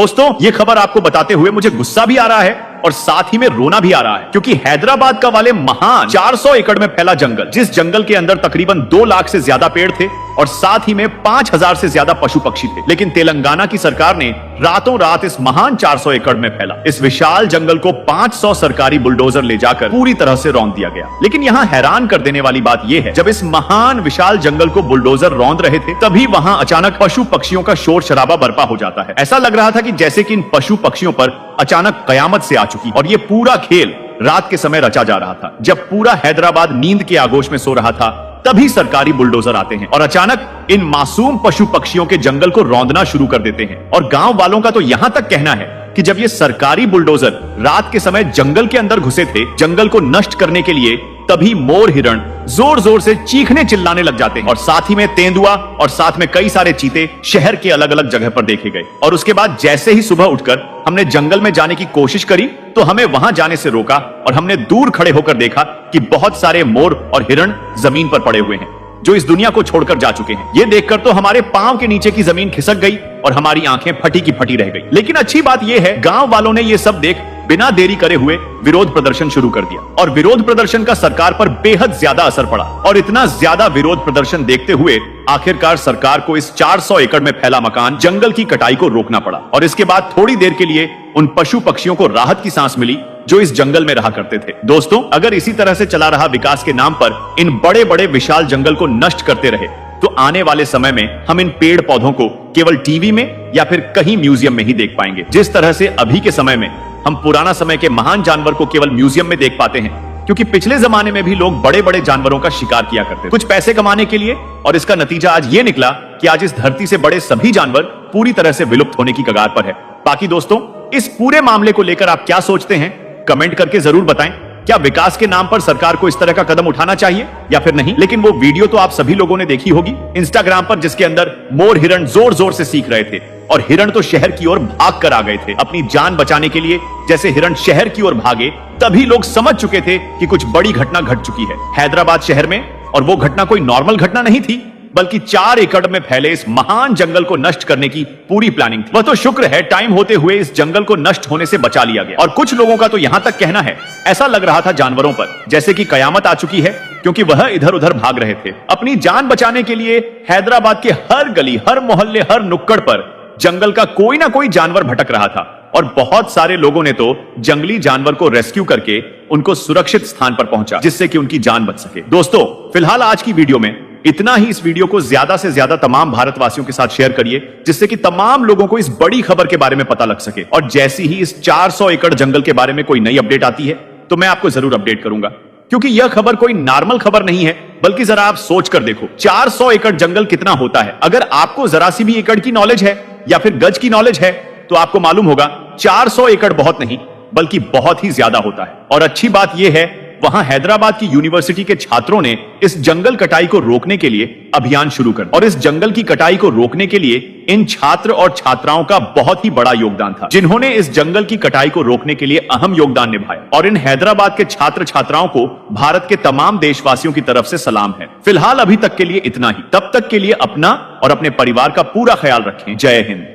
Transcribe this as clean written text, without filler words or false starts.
दोस्तों, ये खबर आपको बताते हुए मुझे गुस्सा भी आ रहा है और साथ ही में रोना भी आ रहा है, क्योंकि हैदराबाद का वाले महान 400 एकड़ में फैला जंगल, जिस जंगल के अंदर तकरीबन 2 लाख से ज्यादा पेड़ थे और साथ ही में 5000 से ज्यादा पशु पक्षी थे, लेकिन तेलंगाना की सरकार ने रातों रात इस महान 400 एकड़ में फैला इस विशाल जंगल को 500 सरकारी बुलडोजर ले जाकर पूरी तरह से रौंद दिया गया। लेकिन यहाँ हैरान कर देने वाली बात यह है, जब इस महान विशाल जंगल को बुलडोजर रौंद रहे थे, तभी वहां अचानक पशु पक्षियों का शोर शराबा बरपा हो जाता है। ऐसा लग रहा था कि जैसे कि इन पशु पक्षियों पर अचानक कयामत से आ चुकी और ये पूरा खेल रात के समय रचा जा रहा था। जब पूरा हैदराबाद नींद के आगोश में सो रहा था, तभी सरकारी बुलडोजर आते हैं और अचानक इन मासूम पशु पक्षियों के जंगल को रौंदना शुरू कर देते हैं। और गांव वालों का तो यहां तक कहना है कि जब ये सरकारी बुलडोजर रात के समय जंगल के अंदर घुसे थे जंगल को नष्ट करने के लिए, तभी मोर हिरण जोर जोर से चीखने चिल्लाने लग जाते हैं और साथ ही में तेंदुआ और साथ में कई सारे चीते शहर के अलग अलग जगह पर देखे गए। और उसके बाद जैसे ही सुबह उठकर हमने जंगल में जाने की कोशिश करी तो हमें वहां जाने से रोका और हमने दूर खड़े होकर देखा कि बहुत सारे मोर और हिरण जमीन पर पड़े हुए हैं, जो इस दुनिया को छोड़कर जा चुके हैं। ये देखकर तो हमारे पांव के नीचे की जमीन खिसक गई और हमारी आंखें फटी की फटी रह गई। लेकिन अच्छी बात यह है, गांव वालों ने ये सब देख बिना देरी करे हुए विरोध प्रदर्शन शुरू कर दिया और विरोध प्रदर्शन का सरकार पर बेहद ज्यादा असर पड़ा। और इतना ज्यादा विरोध प्रदर्शन देखते हुए आखिरकार सरकार को इस 400 एकड़ में फैला मकान जंगल की कटाई को रोकना पड़ा। और इसके बाद थोड़ी देर के लिए उन पशु पक्षियों को राहत की सांस मिली जो इस जंगल में रहा करते थे। दोस्तों, अगर इसी तरह से चला रहा विकास के नाम पर इन बड़े बड़े विशाल जंगल को नष्ट करते रहे, तो आने वाले समय में हम इन पेड़ पौधों को केवल टीवी में या फिर कहीं म्यूजियम में ही देख पाएंगे। जिस तरह से अभी के समय में हम पुराना समय के महान जानवर को केवल म्यूजियम में देख पाते हैं, क्योंकि पिछले जमाने में भी लोग बड़े बड़े जानवरों का शिकार किया करते थे कुछ पैसे कमाने के लिए। और इसका नतीजा आज ये निकला कि आज इस धरती से बड़े सभी जानवर पूरी तरह से विलुप्त होने की कगार पर है। बाकी दोस्तों, इस पूरे मामले को लेकर आप क्या सोचते हैं, कमेंट करके जरूर बताएं। क्या विकास के नाम पर सरकार को इस तरह का कदम उठाना चाहिए या फिर नहीं? लेकिन वो वीडियो तो आप सभी लोगों ने देखी होगी इंस्टाग्राम पर, जिसके अंदर मोर हिरण जोर जोर से सीख रहे थे और हिरण तो शहर की ओर भाग कर आ गए थे अपनी जान बचाने के लिए। जैसे हिरण शहर की ओर भागे, तभी लोग समझ चुके थे कि कुछ बड़ी घटना घट चुकी है हैदराबाद शहर में। और वो घटना कोई नॉर्मल घटना नहीं थी, बल्कि 4 एकड़ में फैले इस महान जंगल को नष्ट करने की पूरी प्लानिंग थी। वह तो शुक्र है टाइम होते हुए इस जंगल को नष्ट होने से बचा लिया गया। और कुछ लोगों का तो यहां तक कहना है, ऐसा लग रहा था जानवरों पर जैसे कि कयामत आ चुकी है, क्योंकि वह इधर उधर भाग रहे थे अपनी जान बचाने के लिए। हैदराबाद के हर गली, हर मोहल्ले, हर नुक्कड़ पर जंगल का कोई ना कोई जानवर भटक रहा था और बहुत सारे लोगों ने तो जंगली जानवर को रेस्क्यू करके उनको सुरक्षित स्थान पर पहुंचा, जिससे कि उनकी जान बच सके। दोस्तों, फिलहाल आज की वीडियो में इतना ही। इस वीडियो को ज्यादा से ज्यादा तमाम भारतवासियों के साथ शेयर करिए, जिससे कि तमाम लोगों को इस बड़ी खबर के बारे में पता लग सके। और जैसी ही इस 400 एकड़ जंगल के बारे में कोई नई अपडेट आती है तो मैं आपको जरूर अपडेट करूंगा, क्योंकि यह खबर कोई नॉर्मल खबर नहीं है, बल्कि जरा आप सोच कर देखो 400 एकड़ जंगल कितना होता है। अगर आपको जरा सी भी एकड़ की नॉलेज है या फिर गज की नॉलेज है तो आपको मालूम होगा 400 एकड़ बहुत नहीं बल्कि बहुत ही ज्यादा होता है। और अच्छी बात यह है, वहां हैदराबाद की यूनिवर्सिटी के छात्रों ने इस जंगल कटाई को रोकने के लिए अभियान शुरू कर, और इस जंगल की कटाई को रोकने के लिए इन छात्र और छात्राओं का बहुत ही बड़ा योगदान था, जिन्होंने इस जंगल की कटाई को रोकने के लिए अहम योगदान निभाया। और इन हैदराबाद के छात्र छात्राओं को भारत के तमाम देशवासियों की तरफ से सलाम है। फिलहाल अभी तक के लिए इतना ही। तब तक के लिए अपना और अपने परिवार का पूरा ख्याल रखें। जय हिंद।